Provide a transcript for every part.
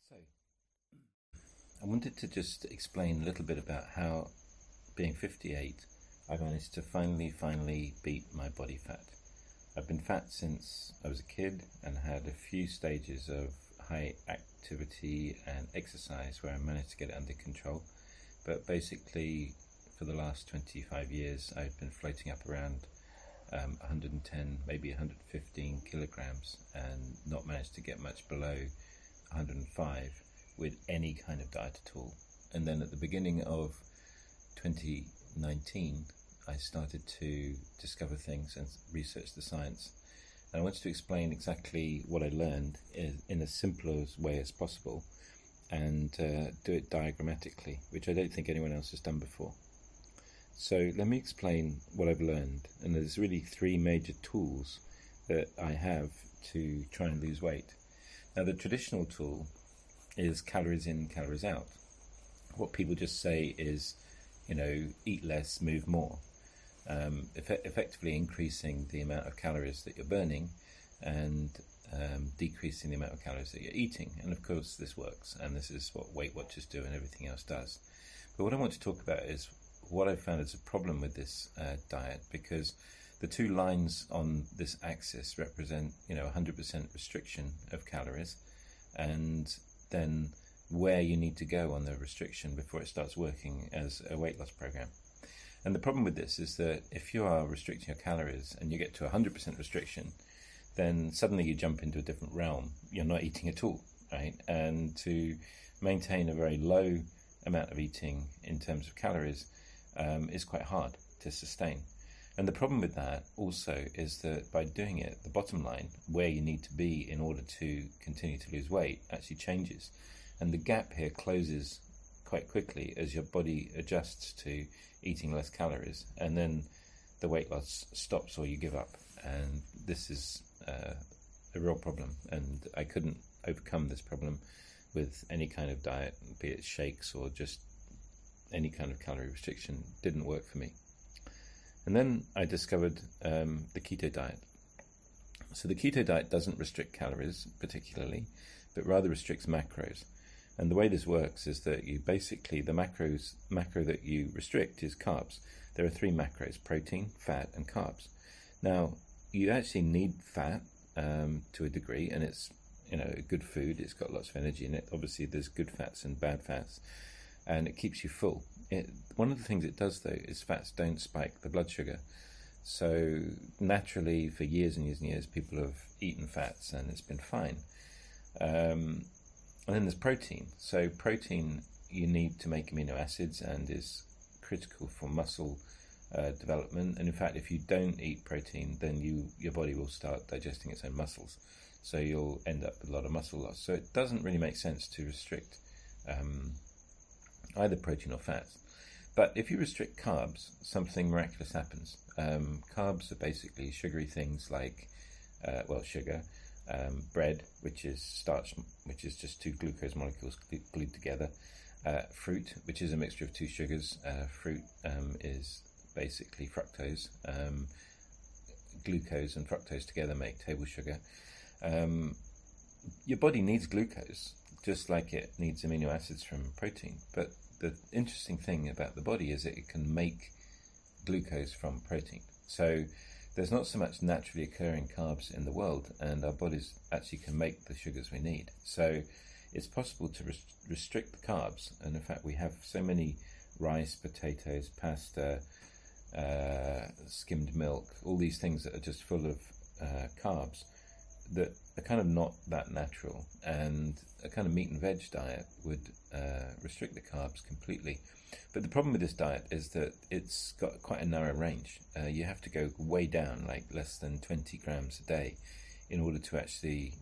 So, I wanted to just explain a little bit about how, being 58, I managed to finally beat my body fat. I've been fat since I was a kid and had a few stages of high activity and exercise where I managed to get it under control. But basically, for the last 25 years, I've been floating up around 110, maybe 115 kilograms and not managed to get much below 105 with any kind of diet at all. And then at the beginning of 2019, I started to discover things and research the science. And I wanted to explain exactly what I learned in as simple a way as possible and do it diagrammatically, which I don't think anyone else has done before. So let me explain what I've learned. And there's really three major tools that I have to try and lose weight. Now, the traditional tool is calories in, calories out. What people just say is, eat less, move more. Effectively increasing the amount of calories that you're burning and decreasing the amount of calories that you're eating. And of course this works, and this is what Weight Watchers do and everything else does. But what I want to talk about is what I found is a problem with this diet, because the two lines on this axis represent 100% restriction of calories, and then where you need to go on the restriction before it starts working as a weight loss program. And the problem with this is that if you are restricting your calories and you get to 100% restriction, then suddenly you jump into a different realm. You're not eating at all, right? And to maintain a very low amount of eating in terms of calories is quite hard to sustain. And the problem with that also is that by doing it, the bottom line, where you need to be in order to continue to lose weight, actually changes. And the gap here closes quite quickly as your body adjusts to eating less calories, and then the weight loss stops or you give up. And this is a real problem, and I couldn't overcome this problem with any kind of diet, be it shakes or just any kind of calorie restriction. Didn't work for me. And then I discovered the keto diet. So the keto diet doesn't restrict calories particularly, but rather restricts macros. And the way this works is that you basically, the macro that you restrict is carbs. There are three macros: protein, fat, and carbs. Now, you actually need fat to a degree, and it's good food. It's got lots of energy in it. Obviously, there's good fats and bad fats, and it keeps you full. One of the things it does, though, is fats don't spike the blood sugar. So naturally, for years and years and years, people have eaten fats, and it's been fine. And then there's protein. So protein you need to make amino acids and is critical for muscle development. And in fact, if you don't eat protein, then your body will start digesting its own muscles. So you'll end up with a lot of muscle loss. So it doesn't really make sense to restrict either protein or fats. But if you restrict carbs, something miraculous happens. Carbs are basically sugary things like, sugar, bread, which is starch, which is just two glucose molecules glued together, fruit, which is a mixture of two sugars. Fruit is basically fructose. Glucose and fructose together make table sugar. Your body needs glucose, just like it needs amino acids from protein. But the interesting thing about the body is that it can make glucose from protein. So there's not so much naturally occurring carbs in the world, and our bodies actually can make the sugars we need. So it's possible to restrict the carbs, and in fact we have so many rice, potatoes, pasta, skimmed milk, all these things that are just full of carbs that are kind of not that natural, and a kind of meat and veg diet would restrict the carbs completely. But the problem with this diet is that it's got quite a narrow range. You have to go way down, like less than 20 grams a day, in order to actually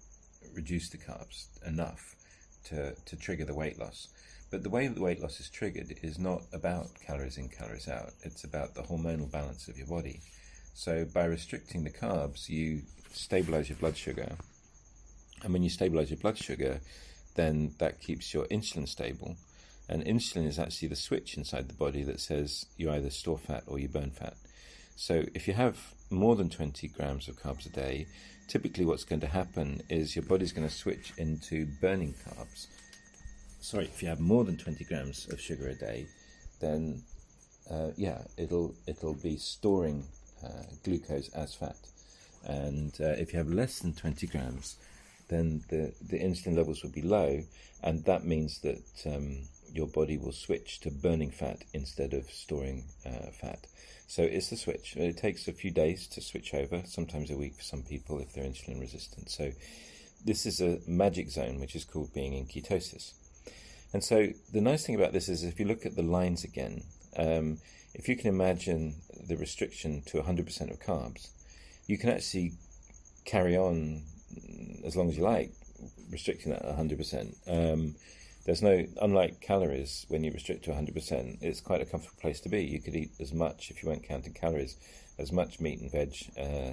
reduce the carbs enough to trigger the weight loss. But the way that the weight loss is triggered is not about calories in, calories out. It's about the hormonal balance of your body. So by restricting the carbs, you stabilize your blood sugar. And when you stabilize your blood sugar, then that keeps your insulin stable. And insulin is actually the switch inside the body that says you either store fat or you burn fat. So if you have more than 20 grams of carbs a day, typically what's going to happen is your body's going to switch into burning carbs if you have more than 20 grams of sugar a day, then it'll be storing glucose as fat. And if you have less than 20 grams, then the insulin levels will be low, and that means that your body will switch to burning fat instead of storing fat. So it's the switch. It takes a few days to switch over, sometimes a week for some people if they're insulin resistant. So this is a magic zone, which is called being in ketosis. And so the nice thing about this is if you look at the lines again, if you can imagine the restriction to 100% of carbs, you can actually carry on as long as you like, restricting that 100%. There's no, unlike calories, when you restrict to 100%, it's quite a comfortable place to be. You could eat as much, if you weren't counting calories, as much meat and veg,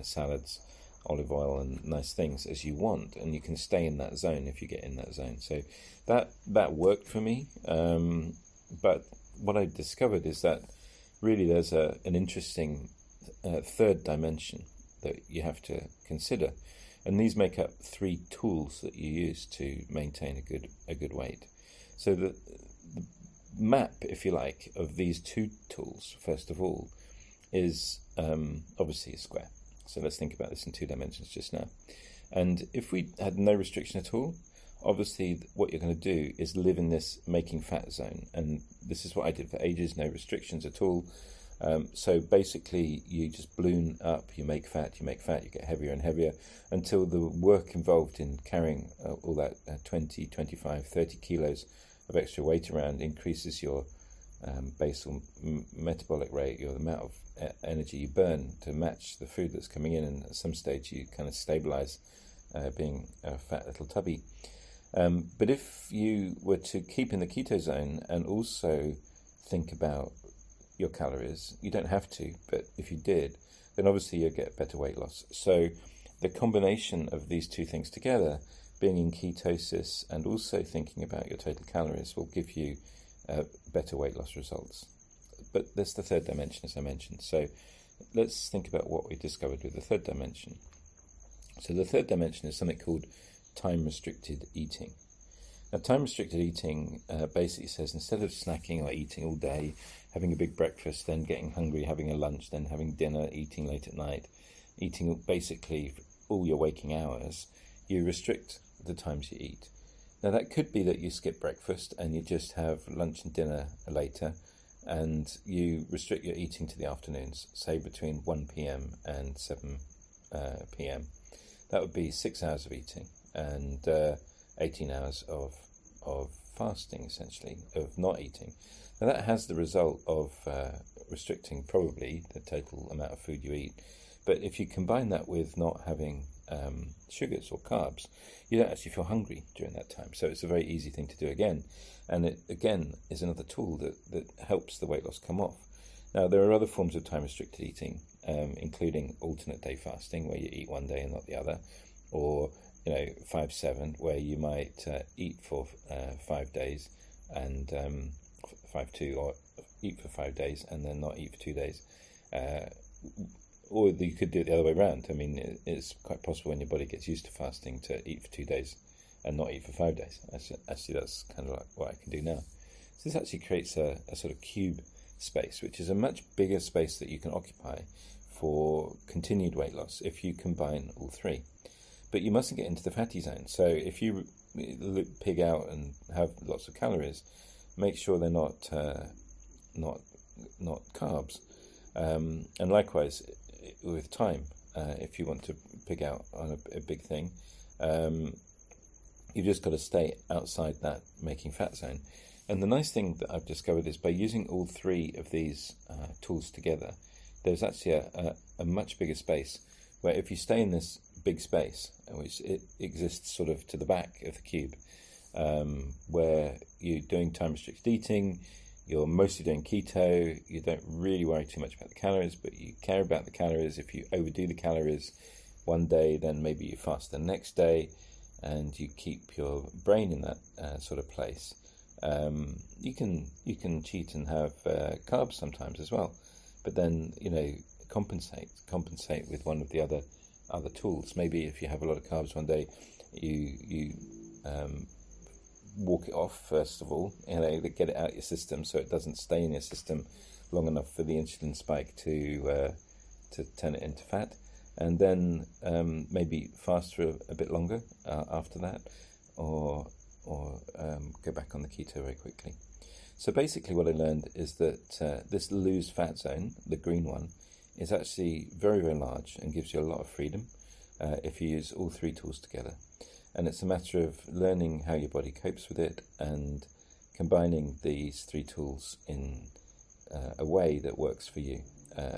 salads, olive oil and nice things as you want, and you can stay in that zone if you get in that zone. So that worked for me, but what I discovered is that really there's an interesting third dimension that you have to consider, and these make up 3 tools that you use to maintain a good weight. So the map, if you like, of these 2 tools, first of all, is obviously a square. So let's think about this in 2 dimensions just now. And if we had no restriction at all, obviously what you're going to do is live in this making fat zone. And this is what I did for ages, no restrictions at all. So basically you just balloon up, you make fat, you get heavier and heavier until the work involved in carrying all that 20, 25, 30 kilos of extra weight around increases your basal metabolic rate, the amount of energy you burn to match the food that's coming in, and at some stage you kind of stabilize being a fat little tubby. But if you were to keep in the keto zone and also think about your calories, you don't have to, but if you did, then obviously you'll get better weight loss. So the combination of these 2 things together, being in ketosis and also thinking about your total calories, will give you better weight loss results. But there's the third dimension, as I mentioned. So let's think about what we discovered with the third dimension. So the third dimension is something called time-restricted eating. Now, time-restricted eating basically says instead of snacking or eating all day, having a big breakfast, then getting hungry, having a lunch, then having dinner, eating late at night, eating basically all your waking hours, you restrict the times you eat. Now, that could be that you skip breakfast and you just have lunch and dinner later, and you restrict your eating to the afternoons, say between 1 p.m. and 7 p.m. That would be 6 hours of eating and 18 hours of fasting, essentially, of not eating. Now that has the result of restricting probably the total amount of food you eat. But if you combine that with not having sugars or carbs, you don't actually feel hungry during that time. So it's a very easy thing to do again. And it, again, is another tool that helps the weight loss come off. Now, there are other forms of time-restricted eating, including alternate day fasting, where you eat one day and not the other, or 5-7, where you might eat for 5 days and 5-2, or eat for 5 days and then not eat for 2 days. Or you could do it the other way around. I mean, it's quite possible when your body gets used to fasting to eat for 2 days and not eat for 5 days. Actually, that's kind of like what I can do now. So this actually creates a sort of cube space, which is a much bigger space that you can occupy for continued weight loss if you combine all 3. But you mustn't get into the fatty zone. So if you pig out and have lots of calories, make sure they're not carbs. And likewise, with time, if you want to pig out on a big thing, you've just got to stay outside that making fat zone. And the nice thing that I've discovered is by using all 3 of these tools together, there's actually a much bigger space where if you stay in this big space, which it exists sort of to the back of the cube, where you're doing time-restricted eating, you're mostly doing keto, you don't really worry too much about the calories, but you care about the calories. If you overdo the calories one day, then maybe you fast the next day, and you keep your brain in that sort of place. You can cheat and have carbs sometimes as well, but then compensate with one of the other tools. Maybe if you have a lot of carbs one day, you walk it off first of all, get it out your system so it doesn't stay in your system long enough for the insulin spike to turn it into fat, and then maybe fast for a bit longer after that, or go back on the keto very quickly. So basically what I learned is that this lose fat zone, the green one, is actually very, very large and gives you a lot of freedom if you use all three tools together. And it's a matter of learning how your body copes with it and combining these three tools in a way that works for you,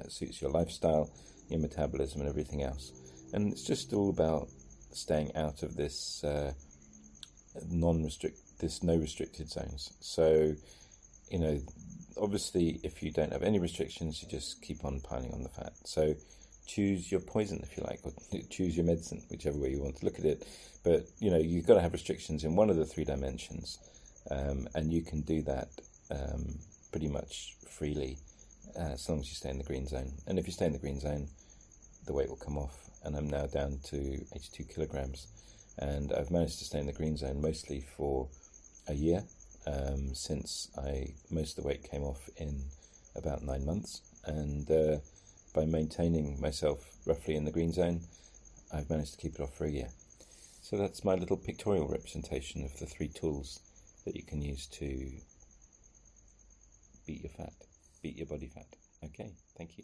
suits your lifestyle, your metabolism and everything else. And it's just all about staying out of this no restricted zones. So, obviously if you don't have any restrictions, you just keep on piling on the fat. So choose your poison, if you like, or choose your medicine, whichever way you want to look at it. But, you've got to have restrictions in one of the three dimensions, and you can do that pretty much freely as long as you stay in the green zone. And if you stay in the green zone, the weight will come off. And I'm now down to 82 kilograms. And I've managed to stay in the green zone mostly for a year, since most of the weight came off in about 9 months. And by maintaining myself roughly in the green zone, I've managed to keep it off for a year. So that's my little pictorial representation of the three tools that you can use to beat your body fat. Okay, thank you.